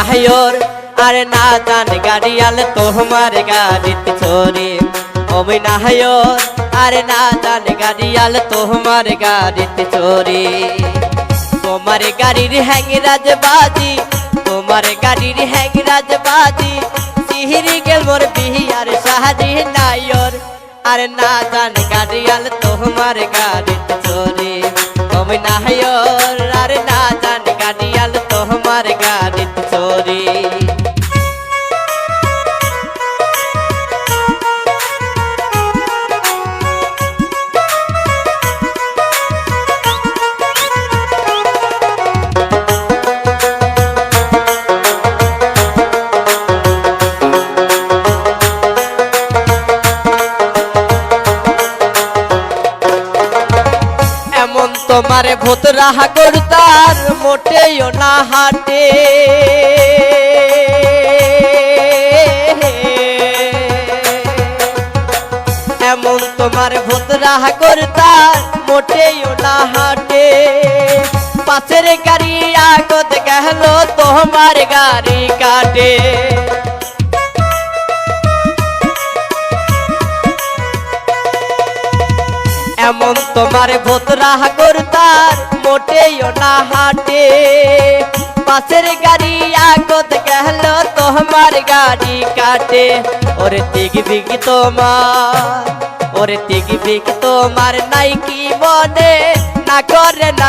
নাহর আরে না জান গাড়িয়াল তোমার গাড়িতে চড়ে ওই নাহর আরে না জান গাড়িয়াল তোমার গাড়িতে চড়ে তোমার গাড়ির হ্যাংরাজ বাজি তোমার গাড়ির হ্যাংরাজ বাজি সিহিরি গেল মোর বিহিয়ার সাহাজি নাইর আরে না জান গাড়িয়াল তোমার গাড়িতে চড়ে ওই নাহর আরে না জান গাড়িয়াল তোমার গাড়িতে চড়ে তোমার ভূত রাহা করতার মোটেও না হাটে এমন তোমার ভূত রাহা করতার মোটেও না হাটে পাশের গাড়ি আগত গেল তোমার গাড়ি কাটে এমন তোমার ভূত রাহা করতার মোটেও না হাটে পাশের গাড়ি আগত গেল তোমার গাড়ি কাটে ওরে তিগবিক তোমার নাই কি মনে না করে না